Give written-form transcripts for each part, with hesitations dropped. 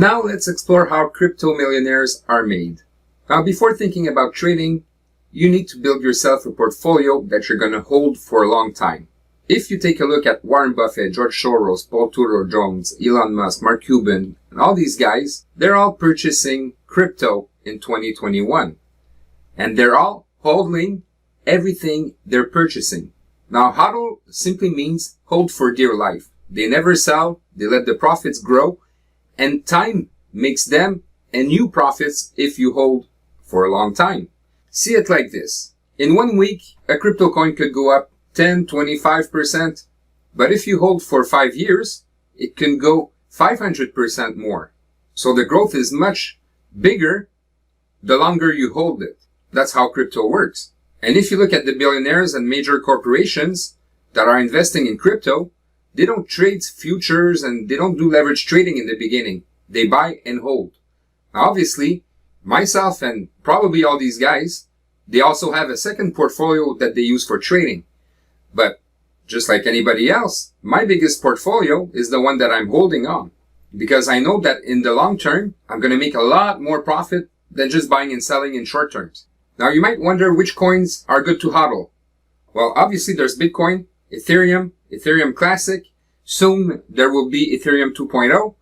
Now let's explore how crypto millionaires are made. Now before thinking about trading, you need to build yourself a portfolio that you're going to hold for a long time. If you take a look at Warren Buffett, George Soros, Paul Tudor Jones, Elon Musk, Mark Cuban, and all these guys, they're all purchasing crypto in 2021. And they're all holding everything they're purchasing. Now HODL simply means hold for dear life. They never sell, they let the profits grow, and time makes them and you profits if you hold for a long time. See it like this. In 1 week, a crypto coin could go up 10, 25%. But if you hold for 5 years, it can go 500% more. So the growth is much bigger the longer you hold it. That's how crypto works. And if you look at the billionaires and major corporations that are investing in crypto, they don't trade futures and they don't do leverage trading in the beginning. They buy and hold. Now, obviously, myself and probably all these guys, they also have a second portfolio that they use for trading. But just like anybody else, my biggest portfolio is the one that I'm holding on. Because I know that in the long term, I'm going to make a lot more profit than just buying and selling in short terms. Now, you might wonder which coins are good to hodl. Well, obviously, there's Bitcoin, Ethereum, Ethereum Classic. Soon, there will be Ethereum 2.0,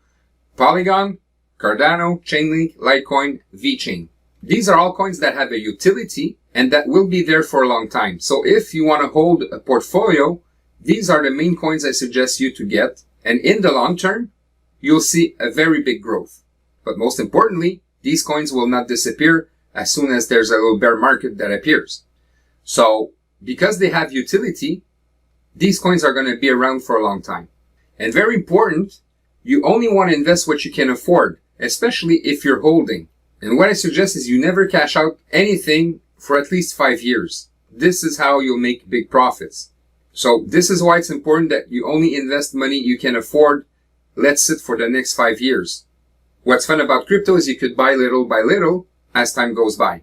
Polygon, Cardano, Chainlink, Litecoin, VeChain. These are all coins that have a utility and that will be there for a long time. So if you want to hold a portfolio, these are the main coins I suggest you to get. And in the long term, you'll see a very big growth. But most importantly, these coins will not disappear as soon as there's a little bear market that appears. So because they have utility, these coins are going to be around for a long time. And very important, you only want to invest what you can afford, especially if you're holding. And what I suggest is you never cash out anything for at least 5 years. This is how you'll make big profits. So this is why it's important that you only invest money you can afford. Let sit for the next 5 years. What's fun about crypto is you could buy little by little as time goes by.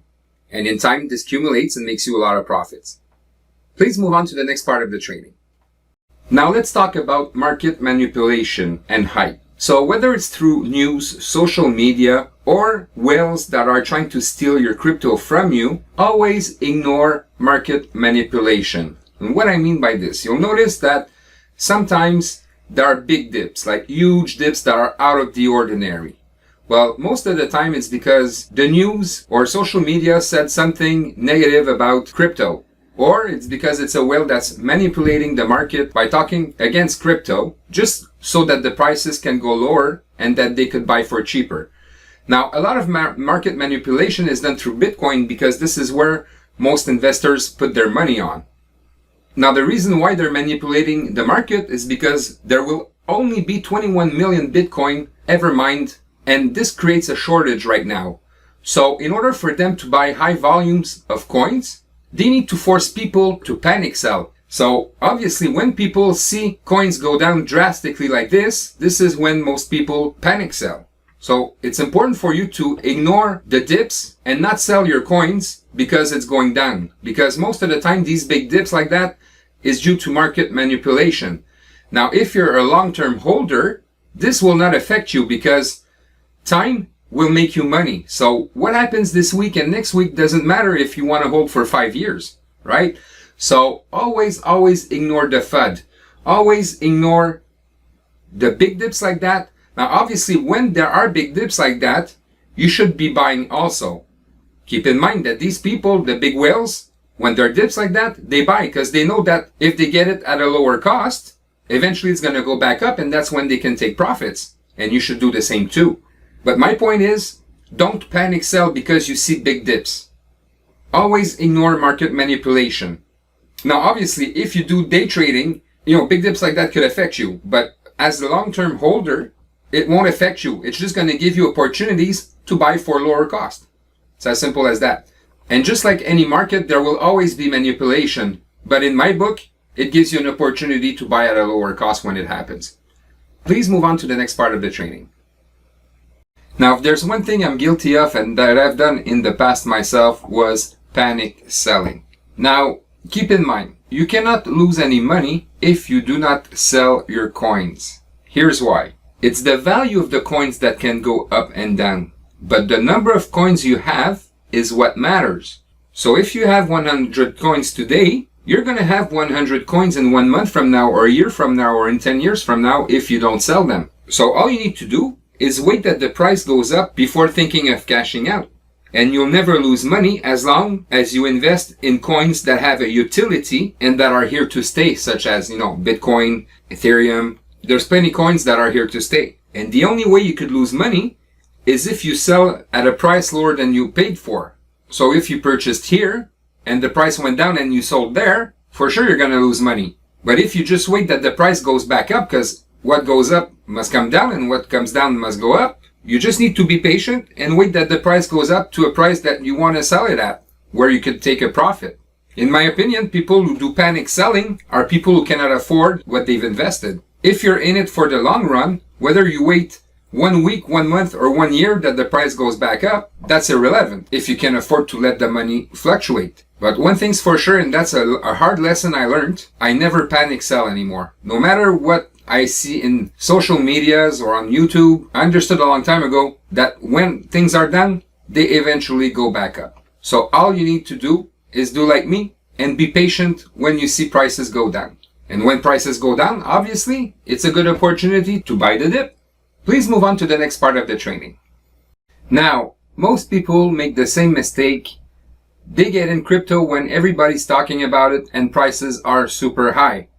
And in time, this accumulates and makes you a lot of profits. Please move on to the next part of the training. Now let's talk about market manipulation and hype. So whether it's through news, social media, or whales that are trying to steal your crypto from you, always ignore market manipulation. And what I mean by this, you'll notice that sometimes there are big dips, like huge dips that are out of the ordinary. Well, most of the time it's because the news or social media said something negative about crypto. Or it's because it's a whale that's manipulating the market by talking against crypto just so that the prices can go lower and that they could buy for cheaper. Now, a lot of market manipulation is done through Bitcoin because this is where most investors put their money on. Now, the reason why they're manipulating the market is because there will only be 21 million Bitcoin ever mined, and this creates a shortage right now. So in order for them to buy high volumes of coins, they need to force people to panic sell. So obviously when people see coins go down drastically like this is when most people panic sell. So it's important for you to ignore the dips and not sell your coins because it's going down. Because most of the time these big dips like that is due to market manipulation. Now if you're a long-term holder, this will not affect you because time will make you money. So what happens this week and next week doesn't matter if you want to hold for 5 years, right? So always ignore the FUD. Always ignore the big dips like that. Now, obviously, when there are big dips like that, you should be buying also. Keep in mind that these people, the big whales, when there are dips like that, they buy because they know that if they get it at a lower cost, eventually it's going to go back up and that's when they can take profits. And you should do the same too. But my point is, don't panic sell because you see big dips. Always ignore market manipulation. Now, obviously, if you do day trading, big dips like that could affect you. But as a long-term holder, it won't affect you. It's just going to give you opportunities to buy for lower cost. It's as simple as that. And just like any market, there will always be manipulation. But in my book, it gives you an opportunity to buy at a lower cost when it happens. Please move on to the next part of the training. Now, if there's one thing I'm guilty of and that I've done in the past myself was panic selling. Now, keep in mind, you cannot lose any money if you do not sell your coins. Here's why. It's the value of the coins that can go up and down. But the number of coins you have is what matters. So if you have 100 coins today, you're going to have 100 coins in 1 month from now, or a year from now, or in 10 years from now if you don't sell them. So all you need to do is wait that the price goes up before thinking of cashing out. And you'll never lose money as long as you invest in coins that have a utility and that are here to stay, such as, Bitcoin, Ethereum. There's plenty of coins that are here to stay. And the only way you could lose money is if you sell at a price lower than you paid for. So if you purchased here and the price went down and you sold there, for sure you're going to lose money. But if you just wait that the price goes back up, because what goes up must come down and what comes down must go up, you just need to be patient and wait that the price goes up to a price that you want to sell it at, where you could take a profit. In my opinion, people who do panic selling are people who cannot afford what they've invested. If you're in it for the long run, whether you wait 1 week, 1 month, or 1 year that the price goes back up, that's irrelevant if you can afford to let the money fluctuate. But one thing's for sure, and that's a hard lesson I learned, I never panic sell anymore. No matter what I see in social medias or on YouTube, I understood a long time ago that when things are down, they eventually go back up. So all you need to do is do like me and be patient when you see prices go down. And when prices go down, obviously, it's a good opportunity to buy the dip. Please move on to the next part of the training. Now, most people make the same mistake. They get in crypto when everybody's talking about it and prices are super high.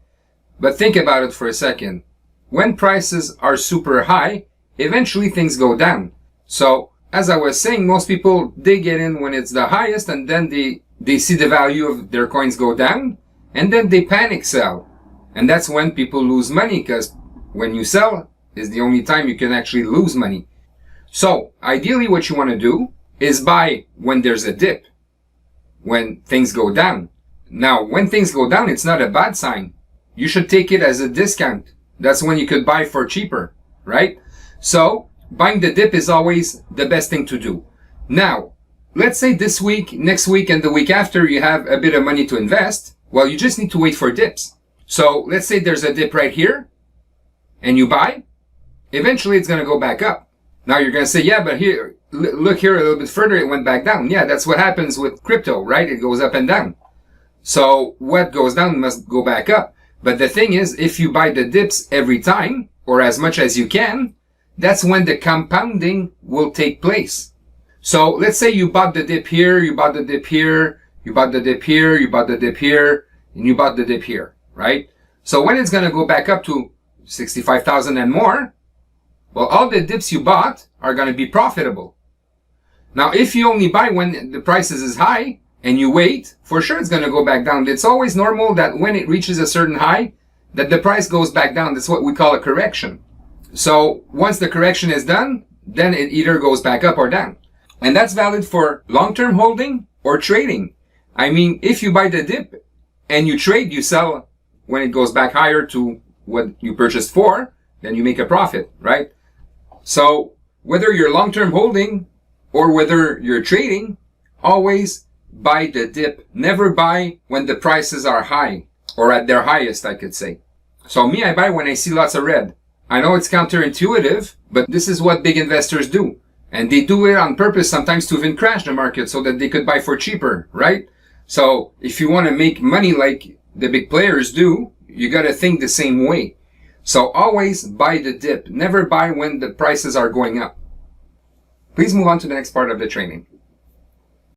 But think about it for a second. When prices are super high, eventually things go down. So, as I was saying, most people, they get in when it's the highest and then they see the value of their coins go down and then they panic sell. And that's when people lose money, because when you sell is the only time you can actually lose money. So, ideally what you want to do is buy when there's a dip, when things go down. Now, when things go down, it's not a bad sign. You should take it as a discount. That's when you could buy for cheaper, right? So, buying the dip is always the best thing to do. Now, let's say this week, next week, and the week after you have a bit of money to invest. Well, you just need to wait for dips. So let's say there's a dip right here and you buy. Eventually it's going to go back up. Now you're going to say, yeah, but here, look here a little bit further, it went back down. Yeah, that's what happens with crypto, right? It goes up and down. So what goes down must go back up. But the thing is, if you buy the dips every time, or as much as you can, that's when the compounding will take place. So let's say you bought the dip here, you bought the dip here, you bought the dip here, you bought the dip here, and you bought the dip here. Right? So when it's going to go back up to 65,000 and more, well, all the dips you bought are going to be profitable. Now, if you only buy when the price is high and you wait, for sure it's going to go back down. It's always normal that when it reaches a certain high, that the price goes back down. That's what we call a correction. So once the correction is done, then it either goes back up or down. And that's valid for long-term holding or trading. I mean, if you buy the dip and you trade, you sell when it goes back higher to what you purchased for, then you make a profit, right? So whether you're long-term holding or whether you're trading, always buy the dip. Never buy when the prices are high or at their highest, I could say. So me, I buy when I see lots of red. I know it's counterintuitive, but this is what big investors do. And they do it on purpose sometimes to even crash the market so that they could buy for cheaper, right? So if you want to make money like the big players do, you got to think the same way. So always buy the dip. Never buy when the prices are going up. Please move on to the next part of the training.